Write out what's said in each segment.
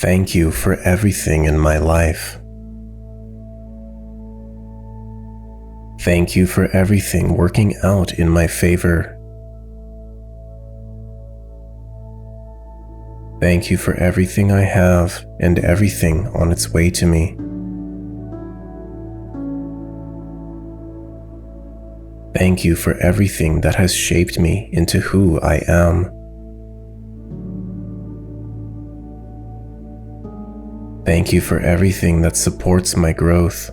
Thank you for everything in my life. Thank you for everything working out in my favor. Thank you for everything I have and everything on its way to me. Thank you for everything that has shaped me into who I am. Thank you for everything that supports my growth.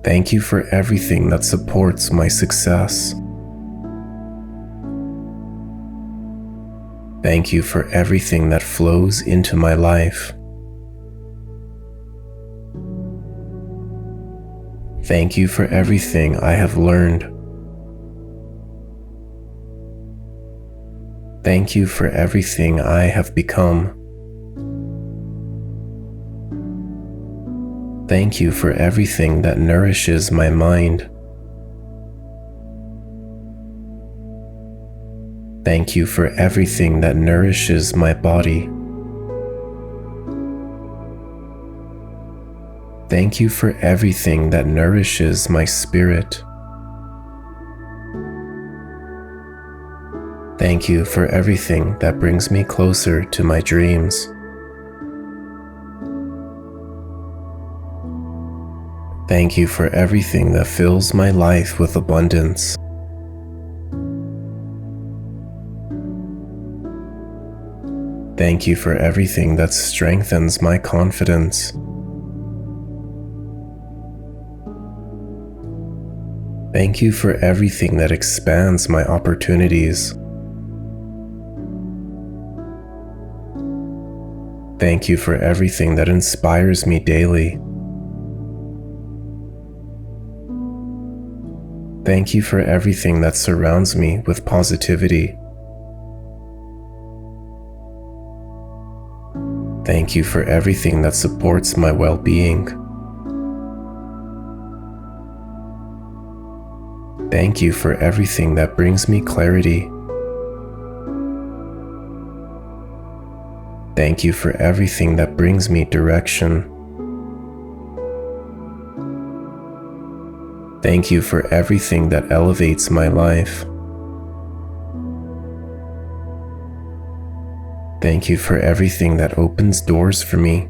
Thank you for everything that supports my success. Thank you for everything that flows into my life. Thank you for everything I have learned. Thank you for everything I have become. Thank you for everything that nourishes my mind. Thank you for everything that nourishes my body. Thank you for everything that nourishes my spirit. Thank you for everything that brings me closer to my dreams. Thank you for everything that fills my life with abundance. Thank you for everything that strengthens my confidence. Thank you for everything that expands my opportunities. Thank you for everything that inspires me daily. Thank you for everything that surrounds me with positivity. Thank you for everything that supports my well-being. Thank you for everything that brings me clarity. Thank you for everything that brings me direction. Thank you for everything that elevates my life. Thank you for everything that opens doors for me.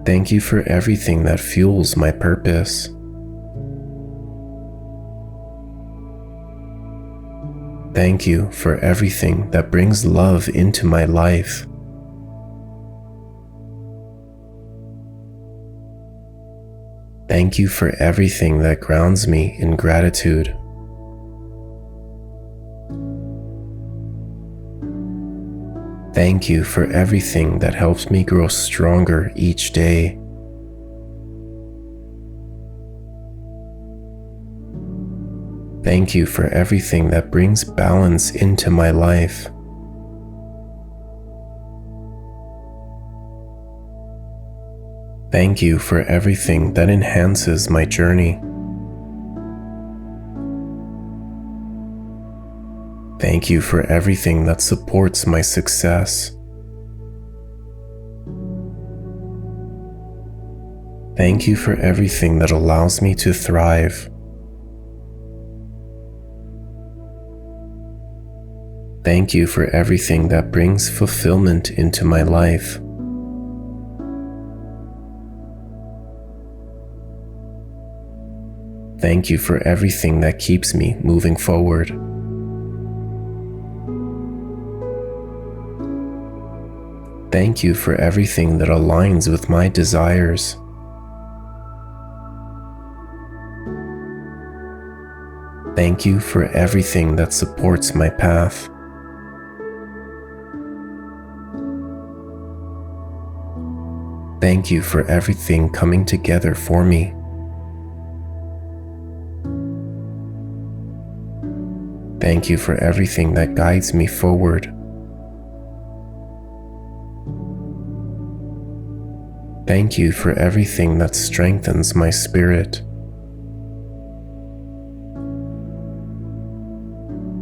Thank you for everything that fuels my purpose. Thank you for everything that brings love into my life. Thank you for everything that grounds me in gratitude. Thank you for everything that helps me grow stronger each day. Thank you for everything that brings balance into my life. Thank you for everything that enhances my journey. Thank you for everything that supports my success. Thank you for everything that allows me to thrive. Thank you for everything that brings fulfillment into my life. Thank you for everything that keeps me moving forward. Thank you for everything that aligns with my desires. Thank you for everything that supports my path. Thank you for everything coming together for me. Thank you for everything that guides me forward. Thank you for everything that strengthens my spirit.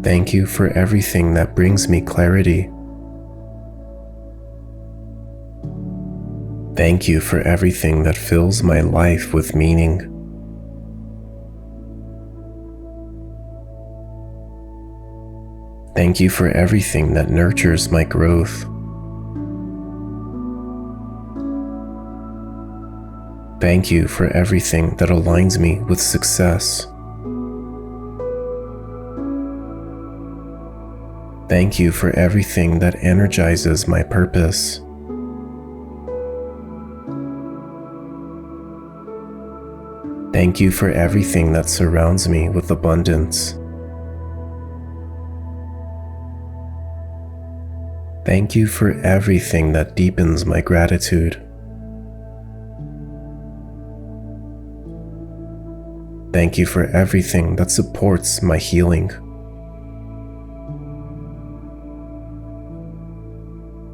Thank you for everything that brings me clarity. Thank you for everything that fills my life with meaning. Thank you for everything that nurtures my growth. Thank you for everything that aligns me with success. Thank you for everything that energizes my purpose. Thank you for everything that surrounds me with abundance. Thank you for everything that deepens my gratitude. Thank you for everything that supports my healing.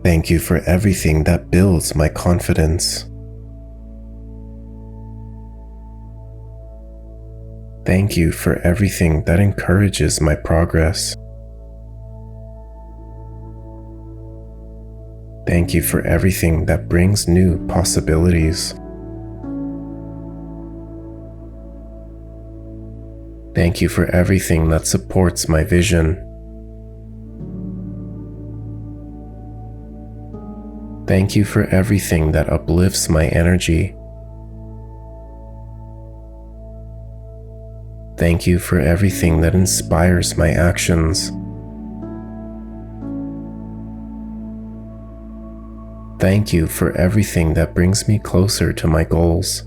Thank you for everything that builds my confidence. Thank you for everything that encourages my progress. Thank you for everything that brings new possibilities. Thank you for everything that supports my vision. Thank you for everything that uplifts my energy. Thank you for everything that inspires my actions. Thank you for everything that brings me closer to my goals.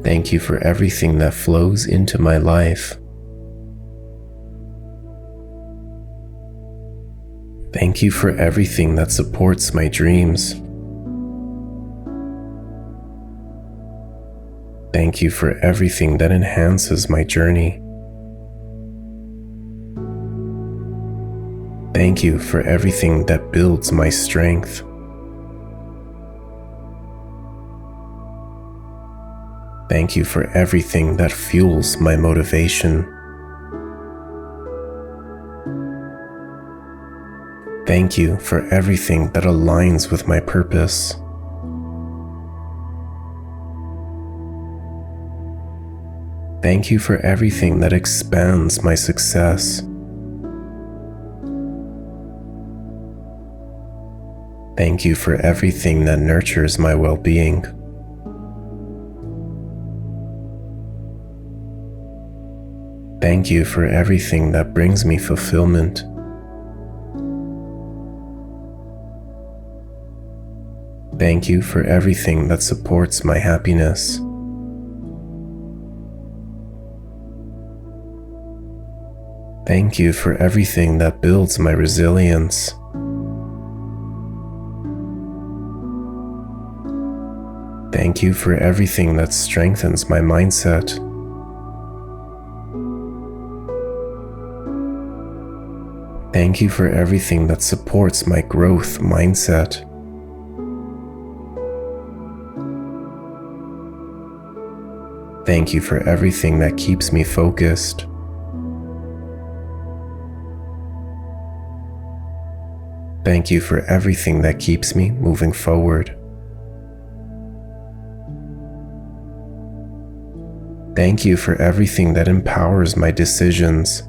Thank you for everything that flows into my life. Thank you for everything that supports my dreams. Thank you for everything that enhances my journey. Thank you for everything that builds my strength. Thank you for everything that fuels my motivation. Thank you for everything that aligns with my purpose. Thank you for everything that expands my success. Thank you for everything that nurtures my well-being. Thank you for everything that brings me fulfillment. Thank you for everything that supports my happiness. Thank you for everything that builds my resilience. Thank you for everything that strengthens my mindset. Thank you for everything that supports my growth mindset. Thank you for everything that keeps me focused. Thank you for everything that keeps me moving forward. Thank you for everything that empowers my decisions.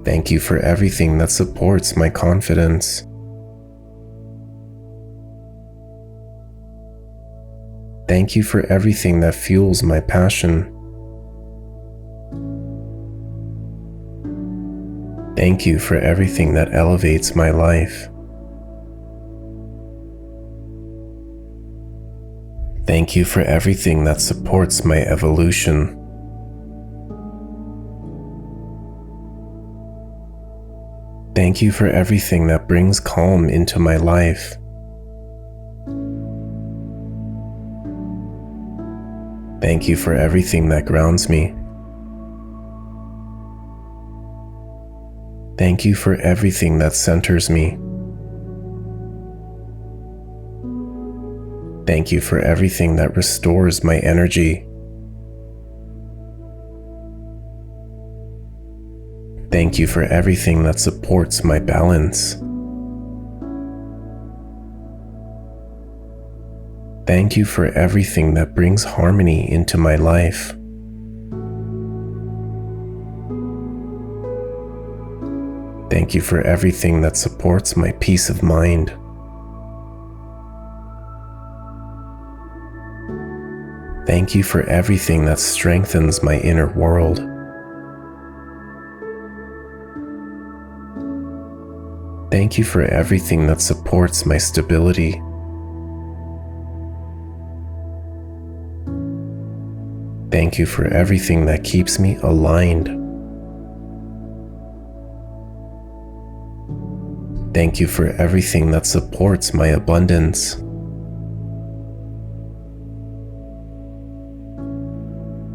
Thank you for everything that supports my confidence. Thank you for everything that fuels my passion. Thank you for everything that elevates my life. Thank you for everything that supports my evolution. Thank you for everything that brings calm into my life. Thank you for everything that grounds me. Thank you for everything that centers me. Thank you for everything that restores my energy. Thank you for everything that supports my balance. Thank you for everything that brings harmony into my life. Thank you for everything that supports my peace of mind. Thank you for everything that strengthens my inner world. Thank you for everything that supports my stability. Thank you for everything that keeps me aligned. Thank you for everything that supports my abundance.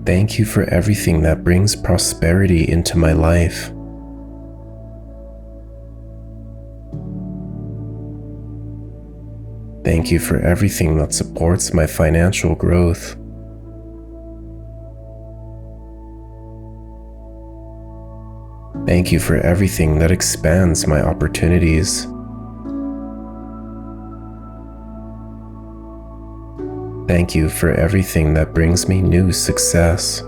Thank you for everything that brings prosperity into my life. Thank you for everything that supports my financial growth. Thank you for everything that expands my opportunities. Thank you for everything that brings me new success.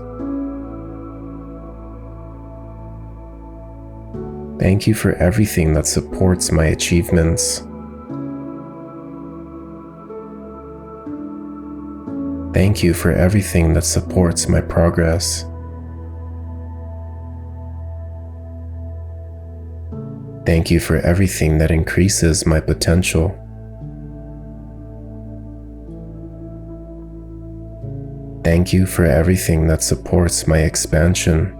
Thank you for everything that supports my achievements. Thank you for everything that supports my progress. Thank you for everything that increases my potential. Thank you for everything that supports my expansion.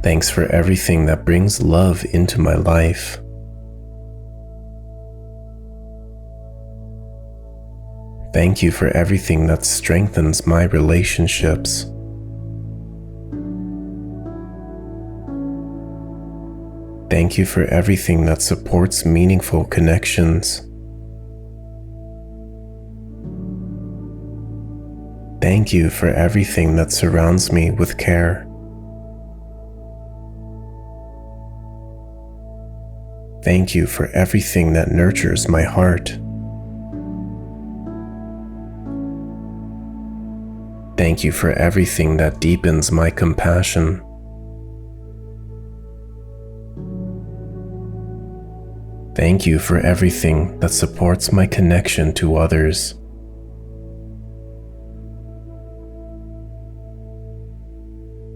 Thanks for everything that brings love into my life. Thank you for everything that strengthens my relationships. Thank you for everything that supports meaningful connections. Thank you for everything that surrounds me with care. Thank you for everything that nurtures my heart. Thank you for everything that deepens my compassion. Thank you for everything that supports my connection to others.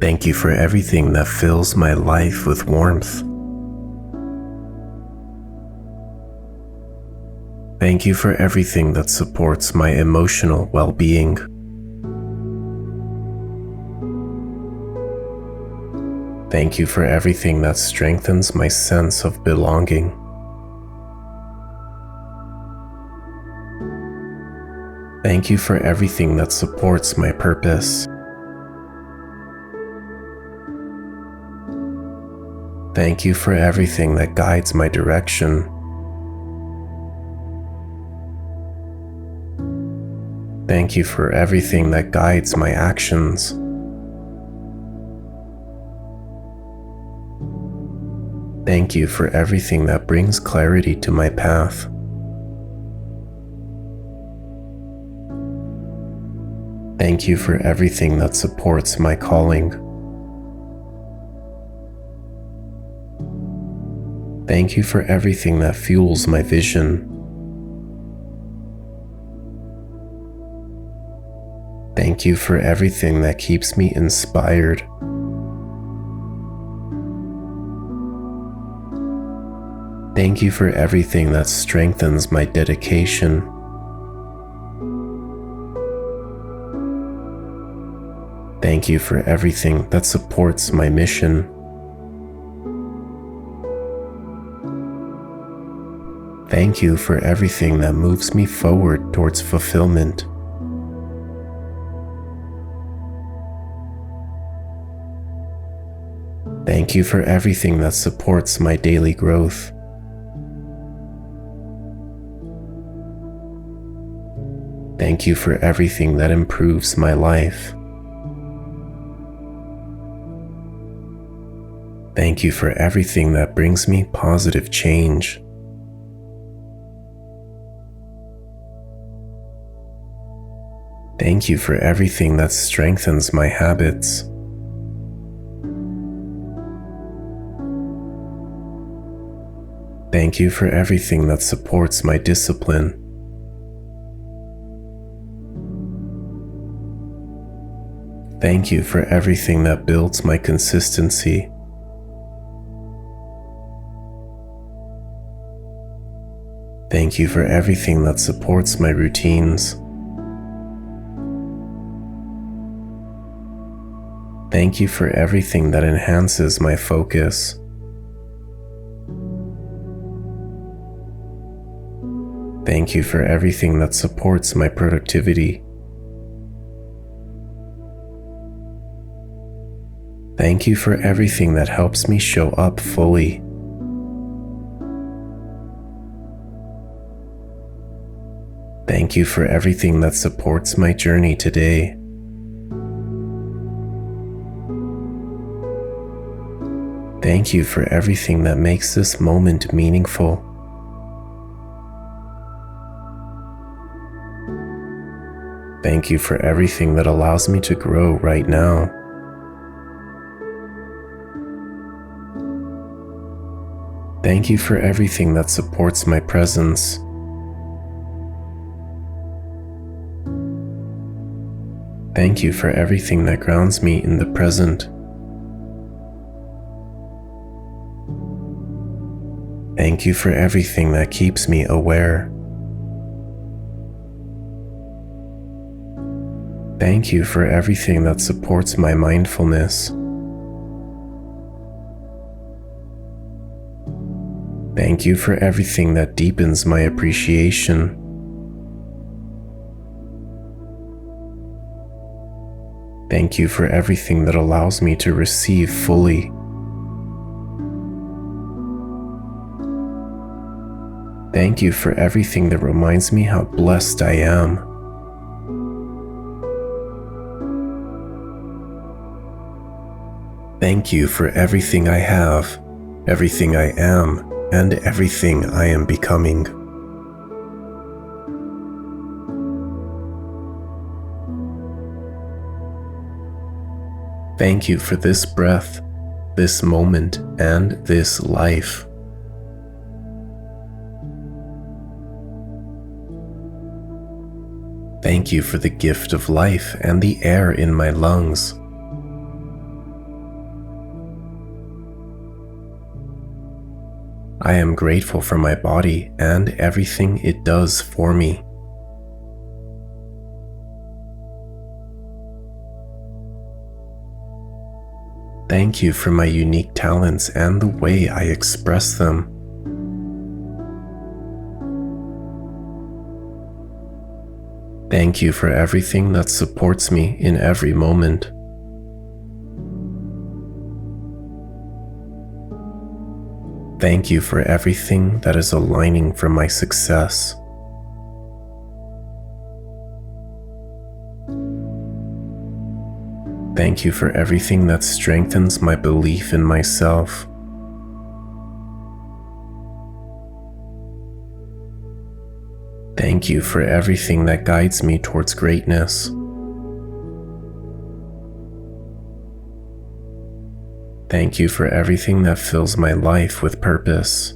Thank you for everything that fills my life with warmth. Thank you for everything that supports my emotional well-being. Thank you for everything that strengthens my sense of belonging. Thank you for everything that supports my purpose. Thank you for everything that guides my direction. Thank you for everything that guides my actions. Thank you for everything that brings clarity to my path. Thank you for everything that supports my calling. Thank you for everything that fuels my vision. Thank you for everything that keeps me inspired. Thank you for everything that strengthens my dedication. Thank you for everything that supports my mission. Thank you for everything that moves me forward towards fulfillment. Thank you for everything that supports my daily growth. Thank you for everything that improves my life. Thank you for everything that brings me positive change. Thank you for everything that strengthens my habits. Thank you for everything that supports my discipline. Thank you for everything that builds my consistency. Thank you for everything that supports my routines. Thank you for everything that enhances my focus. Thank you for everything that supports my productivity. Thank you for everything that helps me show up fully. Thank you for everything that supports my journey today. Thank you for everything that makes this moment meaningful. Thank you for everything that allows me to grow right now. Thank you for everything that supports my presence. Thank you for everything that grounds me in the present. Thank you for everything that keeps me aware. Thank you for everything that supports my mindfulness. Thank you for everything that deepens my appreciation. Thank you for everything that allows me to receive fully. Thank you for everything that reminds me how blessed I am. Thank you for everything I have, everything I am, and everything I am becoming. Thank you for this breath, this moment, and this life. Thank you for the gift of life and the air in my lungs. I am grateful for my body and everything it does for me. Thank you for my unique talents and the way I express them. Thank you for everything that supports me in every moment. Thank you for everything that is aligning for my success. Thank you for everything that strengthens my belief in myself. Thank you for everything that guides me towards greatness. Thank you for everything that fills my life with purpose.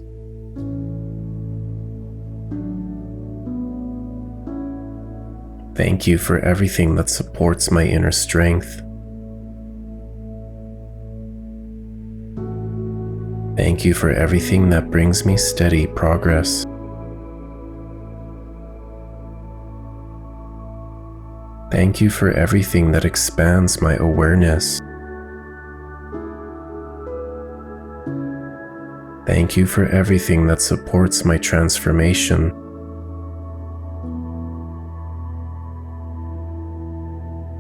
Thank you for everything that supports my inner strength. Thank you for everything that brings me steady progress. Thank you for everything that expands my awareness. Thank you for everything that supports my transformation.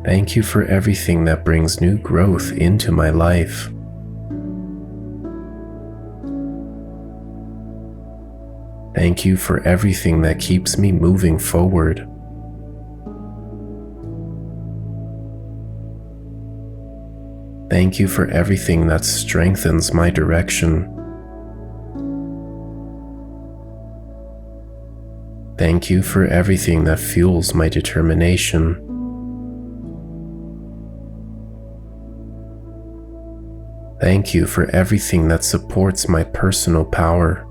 Thank you for everything that brings new growth into my life. Thank you for everything that keeps me moving forward. Thank you for everything that strengthens my direction. Thank you for everything that fuels my determination. Thank you for everything that supports my personal power.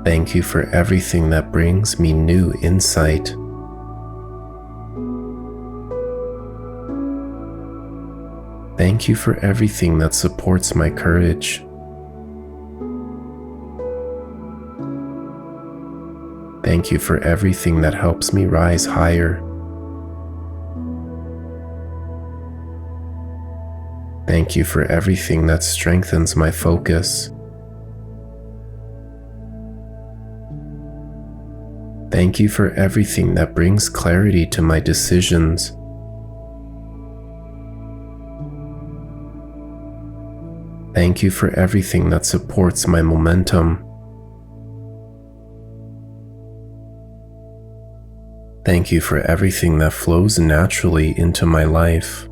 Thank you for everything that brings me new insight. Thank you for everything that supports my courage. Thank you for everything that helps me rise higher. Thank you for everything that strengthens my focus. Thank you for everything that brings clarity to my decisions. Thank you for everything that supports my momentum. Thank you for everything that flows naturally into my life.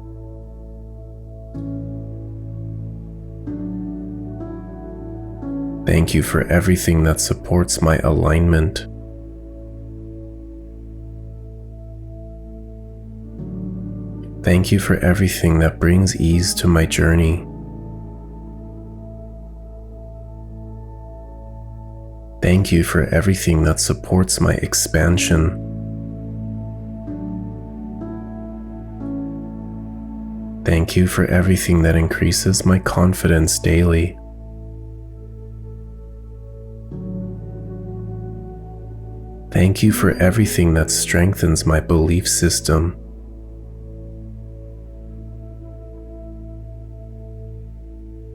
Thank you for everything that supports my alignment. Thank you for everything that brings ease to my journey. Thank you for everything that supports my expansion. Thank you for everything that increases my confidence daily. Thank you for everything that strengthens my belief system.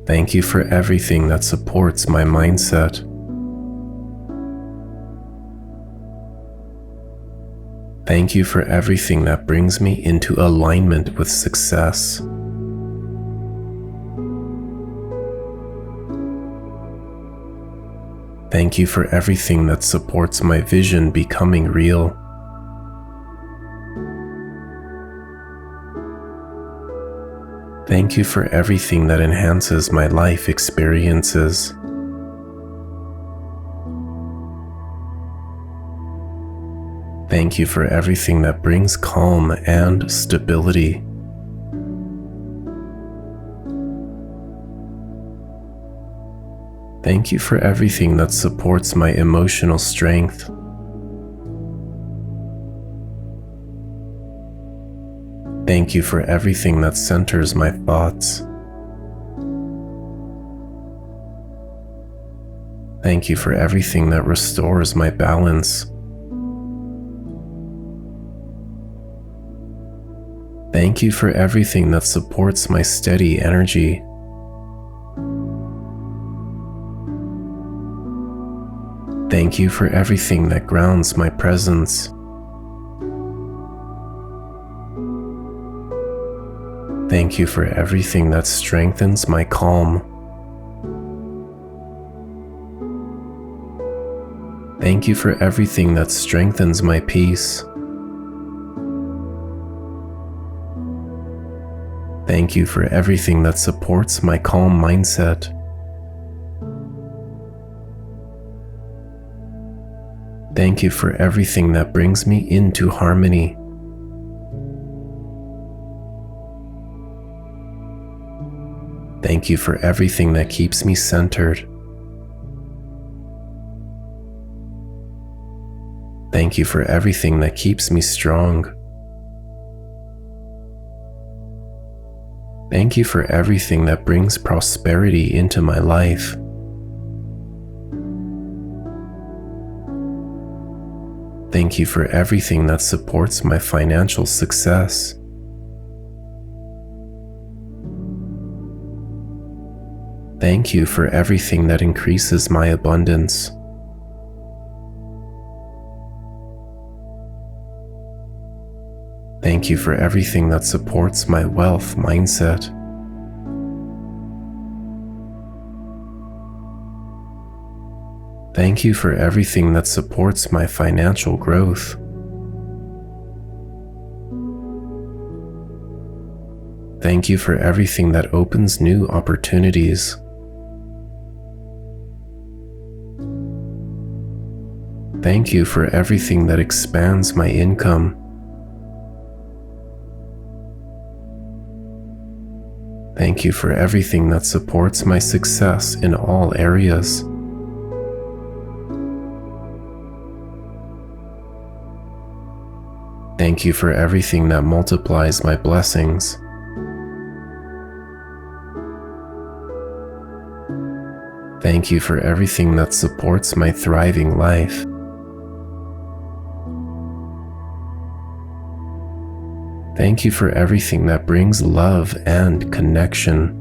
Thank you for everything that supports my mindset. Thank you for everything that brings me into alignment with success. Thank you for everything that supports my vision becoming real. Thank you for everything that enhances my life experiences. Thank you for everything that brings calm and stability. Thank you for everything that supports my emotional strength. Thank you for everything that centers my thoughts. Thank you for everything that restores my balance. Thank you for everything that supports my steady energy. Thank you for everything that grounds my presence. Thank you for everything that strengthens my calm. Thank you for everything that strengthens my peace. Thank you for everything that supports my calm mindset. Thank you for everything that brings me into harmony. Thank you for everything that keeps me centered. Thank you for everything that keeps me strong. Thank you for everything that brings prosperity into my life. Thank you for everything that supports my financial success. Thank you for everything that increases my abundance. Thank you for everything that supports my wealth mindset. Thank you for everything that supports my financial growth. Thank you for everything that opens new opportunities. Thank you for everything that expands my income. Thank you for everything that supports my success in all areas. Thank you for everything that multiplies my blessings. Thank you for everything that supports my thriving life. Thank you for everything that brings love and connection.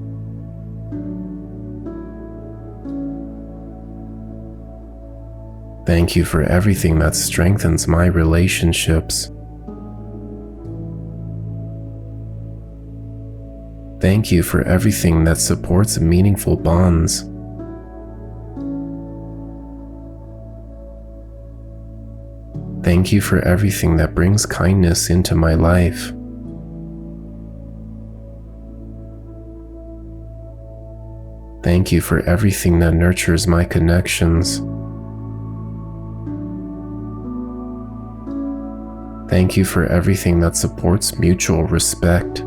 Thank you for everything that strengthens my relationships. Thank you for everything that supports meaningful bonds. Thank you for everything that brings kindness into my life. Thank you for everything that nurtures my connections. Thank you for everything that supports mutual respect.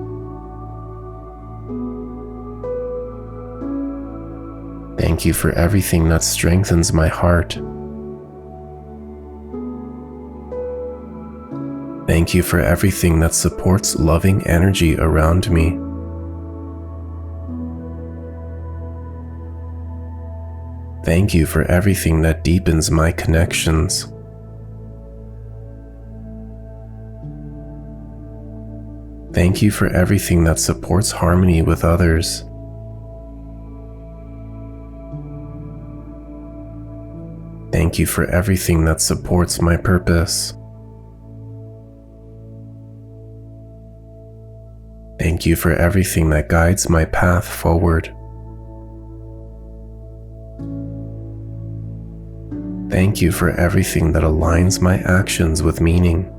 Thank you for everything that strengthens my heart. Thank you for everything that supports loving energy around me. Thank you for everything that deepens my connections. Thank you for everything that supports harmony with others. Thank you for everything that supports my purpose. Thank you for everything that guides my path forward. Thank you for everything that aligns my actions with meaning.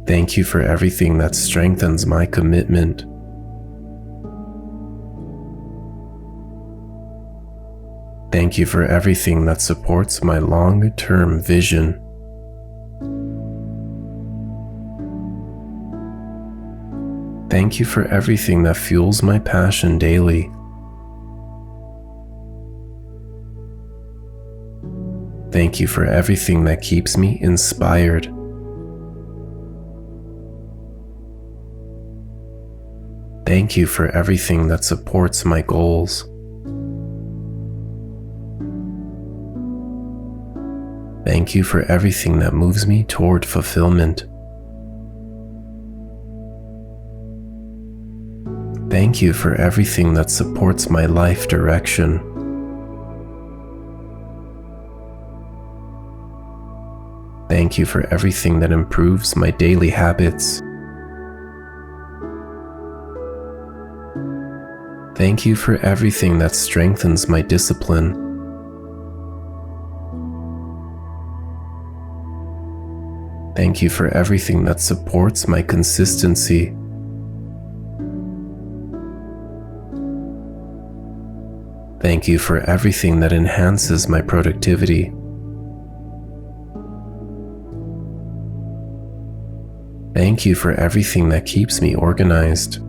Thank you for everything that strengthens my commitment. Thank you for everything that supports my long-term vision. Thank you for everything that fuels my passion daily. Thank you for everything that keeps me inspired. Thank you for everything that supports my goals. Thank you for everything that moves me toward fulfillment. Thank you for everything that supports my life direction. Thank you for everything that improves my daily habits. Thank you for everything that strengthens my discipline. Thank you for everything that supports my consistency. Thank you for everything that enhances my productivity. Thank you for everything that keeps me organized.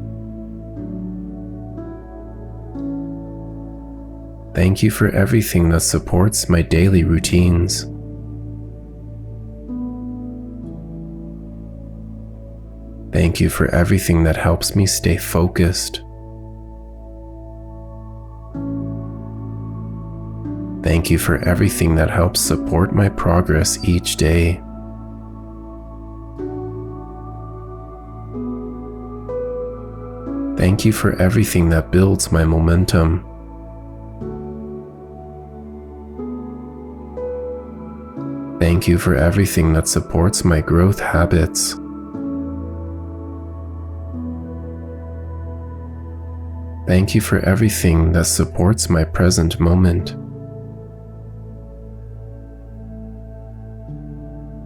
Thank you for everything that supports my daily routines. Thank you for everything that helps me stay focused. Thank you for everything that helps support my progress each day. Thank you for everything that builds my momentum. Thank you for everything that supports my growth habits. Thank you for everything that supports my present moment.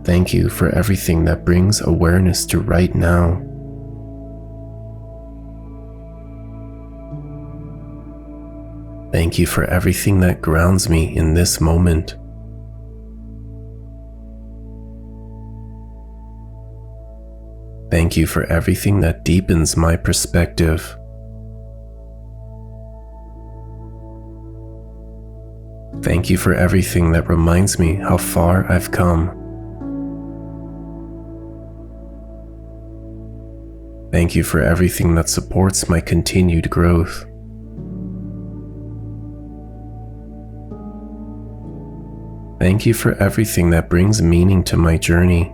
Thank you for everything that brings awareness to right now. Thank you for everything that grounds me in this moment. Thank you for everything that deepens my perspective. Thank you for everything that reminds me how far I've come. Thank you for everything that supports my continued growth. Thank you for everything that brings meaning to my journey.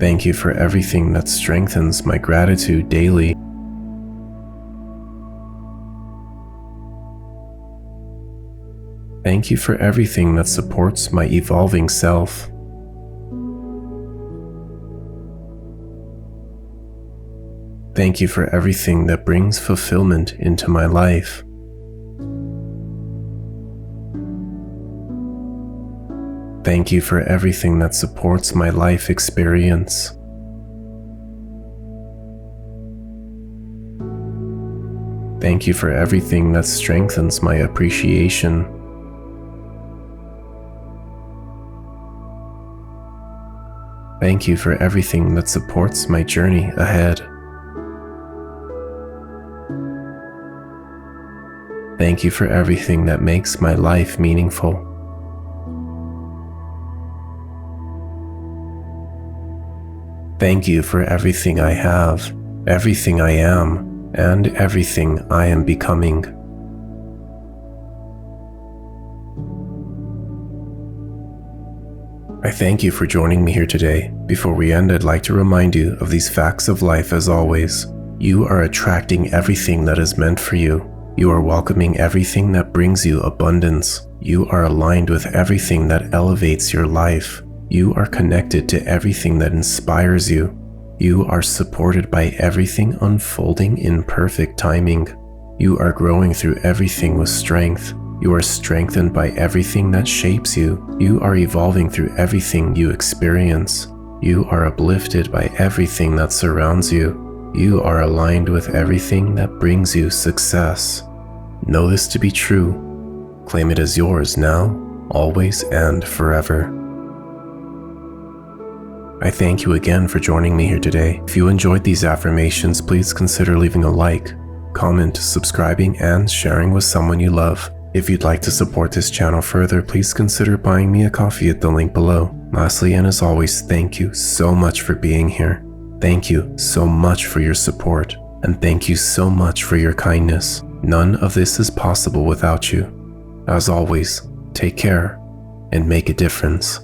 Thank you for everything that strengthens my gratitude daily. Thank you for everything that supports my evolving self. Thank you for everything that brings fulfillment into my life. Thank you for everything that supports my life experience. Thank you for everything that strengthens my appreciation. Thank you for everything that supports my journey ahead. Thank you for everything that makes my life meaningful. Thank you for everything I have, everything I am, and everything I am becoming. I thank you for joining me here today. Before we end, I'd like to remind you of these facts of life as always. You are attracting everything that is meant for you. You are welcoming everything that brings you abundance. You are aligned with everything that elevates your life. You are connected to everything that inspires you. You are supported by everything unfolding in perfect timing. You are growing through everything with strength. You are strengthened by everything that shapes you. You are evolving through everything you experience. You are uplifted by everything that surrounds you. You are aligned with everything that brings you success. Know this to be true. Claim it as yours now, always, and forever. I thank you again for joining me here today. If you enjoyed these affirmations, please consider leaving a like, comment, subscribing, and sharing with someone you love. If you'd like to support this channel further, please consider buying me a coffee at the link below. Lastly, and as always, thank you so much for being here. Thank you so much for your support, and thank you so much for your kindness. None of this is possible without you. As always, take care and make a difference.